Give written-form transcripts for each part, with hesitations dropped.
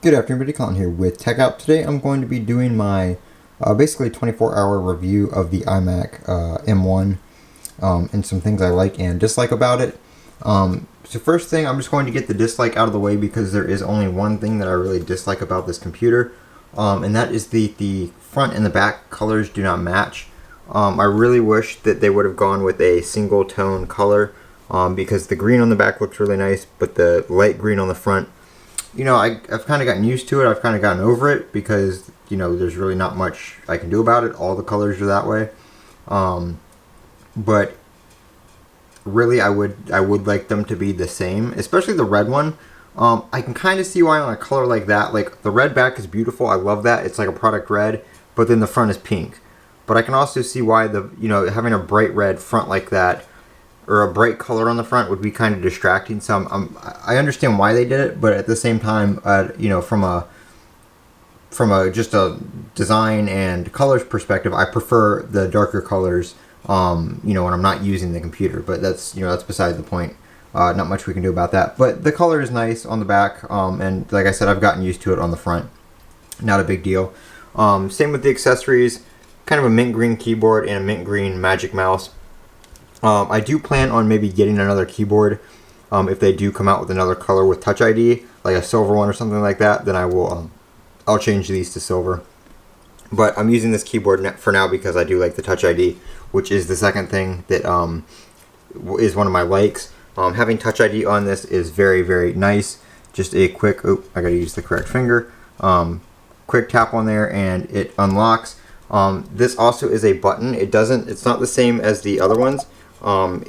Good afternoon, everybody. Colin here with Techout. Today I'm going to be doing my basically 24-hour review of the iMac M1 and some things I like and dislike about it. So first thing, I'm just going to get the dislike out of the way because there is only one thing that I really dislike about this computer, and that is the front and the back colors do not match. I really wish that they would have gone with a single tone color because the green on the back looks really nice, but the light green on the front, you know, I've kind of gotten used to it. I've kind of gotten over it because, you know, there's really not much I can do about it. All the colors are that way. But really, I would like them to be the same, especially the red one. I can kind of see why on a color like that. Like, the red back is beautiful. I love that. It's like a product red, but then the front is pink. But I can also see why having a bright red front like that, or a bright color on the front, would be kind of distracting. So I understand why they did it, but at the same time, you know, from a just a design and colors perspective, I prefer the darker colors, you know, when I'm not using the computer. But that's, you know, that's beside the point. Not much we can do about that. But the color is nice on the back, and like I said, I've gotten used to it on the front. Not a big deal. Same with the accessories. Kind of a mint green keyboard and a mint green Magic Mouse. I do plan on maybe getting another keyboard if they do come out with another color with Touch ID, like a silver one or something like that. Then I will I'll change these to silver. But I'm using this keyboard for now because I do like the Touch ID, which is the second thing that is one of my likes. Having Touch ID on this is very, very nice. Just a quick, I gotta use the correct finger. Quick tap on there and it unlocks. This also is a button. It's not the same as the other ones.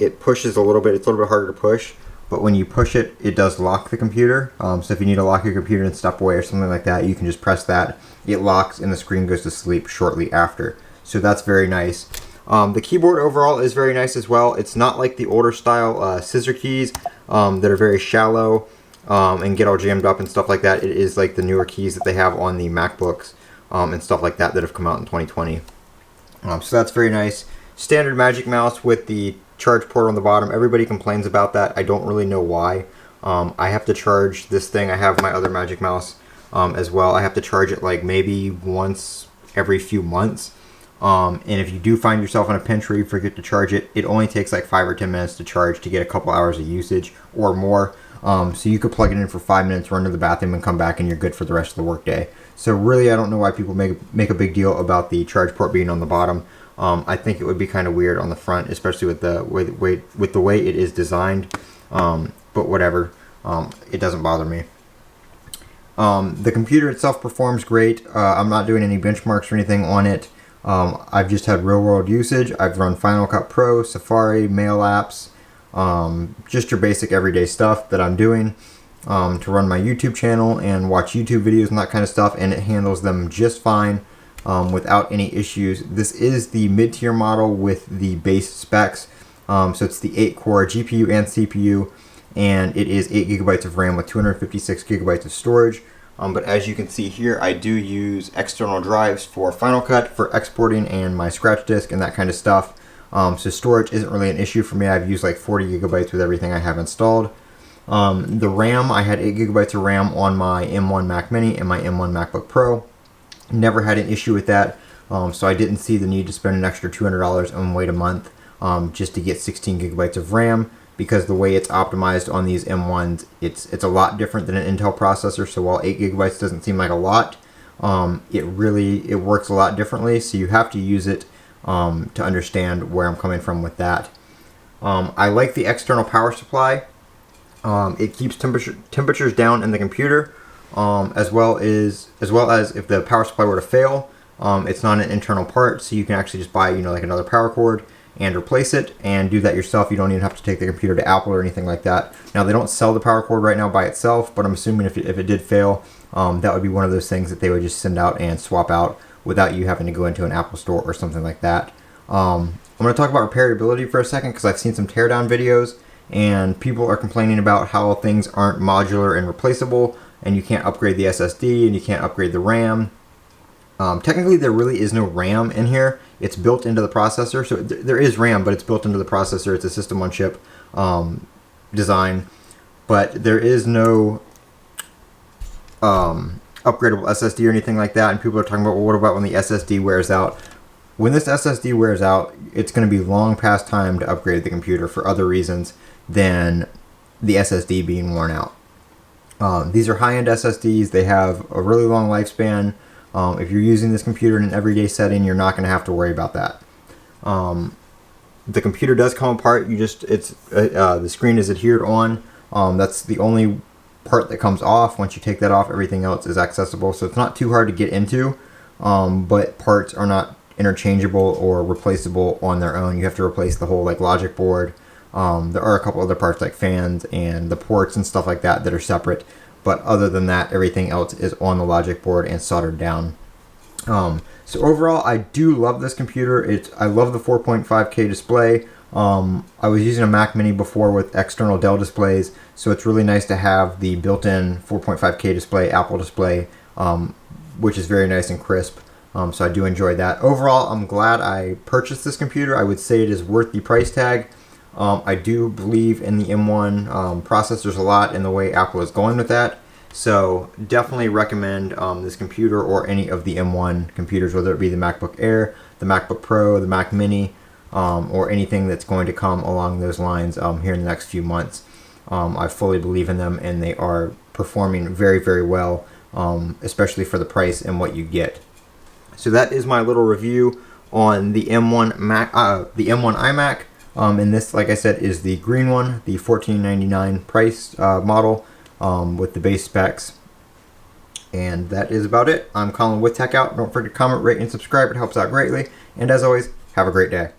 It pushes a little bit. It's a little bit harder to push, but when you push it, it does lock the computer. So if you need to lock your computer and step away or something like that, you can just press that. It locks and the screen goes to sleep shortly after. So that's very nice. The keyboard overall is very nice as well. It's not like the older style scissor keys that are very shallow and get all jammed up and stuff like that. It is like the newer keys that they have on the MacBooks and stuff like that have come out in 2020. So that's very nice. Standard Magic Mouse with the charge port on the bottom. Everybody complains about that. I don't really know why. I have to charge this thing. I have my other Magic Mouse as well. I have to charge it like maybe once every few months. And if you do find yourself in a pinch where you forget to charge it, it only takes like 5 or 10 minutes to charge to get a couple hours of usage or more. So you could plug it in for 5 minutes, run to the bathroom, and come back, and you're good for the rest of the workday. So really, I don't know why people make a big deal about the charge port being on the bottom. I think it would be kind of weird on the front, especially with the way it is designed. But whatever, it doesn't bother me. The computer itself performs great. I'm not doing any benchmarks or anything on it. I've just had real-world usage. I've run Final Cut Pro, Safari, mail apps, just your basic everyday stuff that I'm doing to run my YouTube channel and watch YouTube videos and that kind of stuff, and it handles them just fine without any issues. This is the mid-tier model with the base specs, so it's the 8-core GPU and CPU, and it is 8 gigabytes of RAM with 256 gigabytes of storage. But as you can see here, I do use external drives for Final Cut, for exporting, and my scratch disk and that kind of stuff. So storage isn't really an issue for me. I've used like 40 gigabytes with everything I have installed. The RAM, I had 8 gigabytes of RAM on my M1 Mac Mini and my M1 MacBook Pro. Never had an issue with that. So I didn't see the need to spend an extra $200 and wait a month just to get 16 gigabytes of RAM. Because the way it's optimized on these M1s, it's a lot different than an Intel processor. So while 8 gigabytes doesn't seem like a lot, it works a lot differently. So you have to use it to understand where I'm coming from with that. I like the external power supply. It keeps temperatures down in the computer, as well as if the power supply were to fail, it's not an internal part, so you can actually just buy, like another power cord and replace it and do that yourself. You don't even have to take the computer to Apple or anything like that. Now, they don't sell the power cord right now by itself, but I'm assuming if it did fail, that would be one of those things that they would just send out and swap out without you having to go into an Apple store or something like that. I'm going to talk about repairability for a second because I've seen some teardown videos and people are complaining about how things aren't modular and replaceable and you can't upgrade the SSD and you can't upgrade the RAM. Technically, there really is no RAM in here. it's built into the processor. So there is RAM, but it's built into the processor. It's a system on chip design, but there is no upgradable SSD or anything like that. And people are talking about, well, what about when the SSD wears out? When this SSD wears out, it's going to be long past time to upgrade the computer for other reasons than the SSD being worn out. These are high-end SSDs. They have a really long lifespan. If you're using this computer in an everyday setting, you're not going to have to worry about that. The computer does come apart. The screen is adhered on. That's the only part that comes off. Once you take that off, everything else is accessible. So it's not too hard to get into, but parts are not interchangeable or replaceable on their own. You have to replace the whole logic board. There are a couple other parts like fans and the ports and stuff like that are separate, but other than that, everything else is on the logic board and soldered down. So overall, I do love this computer. I love the 4.5K display. I was using a Mac Mini before with external Dell displays, so it's really nice to have the built-in 4.5K display, Apple display, which is very nice and crisp. So I do enjoy that. Overall, I'm glad I purchased this computer. I would say it is worth the price tag. I do believe in the M1 processors a lot in the way Apple is going with that. So definitely recommend this computer or any of the M1 computers, whether it be the MacBook Air, the MacBook Pro, the Mac Mini, or anything that's going to come along those lines here in the next few months. I fully believe in them, and they are performing very, very well, especially for the price and what you get. So that is my little review on the M1 iMac. And this, like I said, is the green one, the $1499 price model with the base specs. And that is about it. I'm Colin with Techout. Don't forget to comment, rate, and subscribe. It helps out greatly. And as always, have a great day.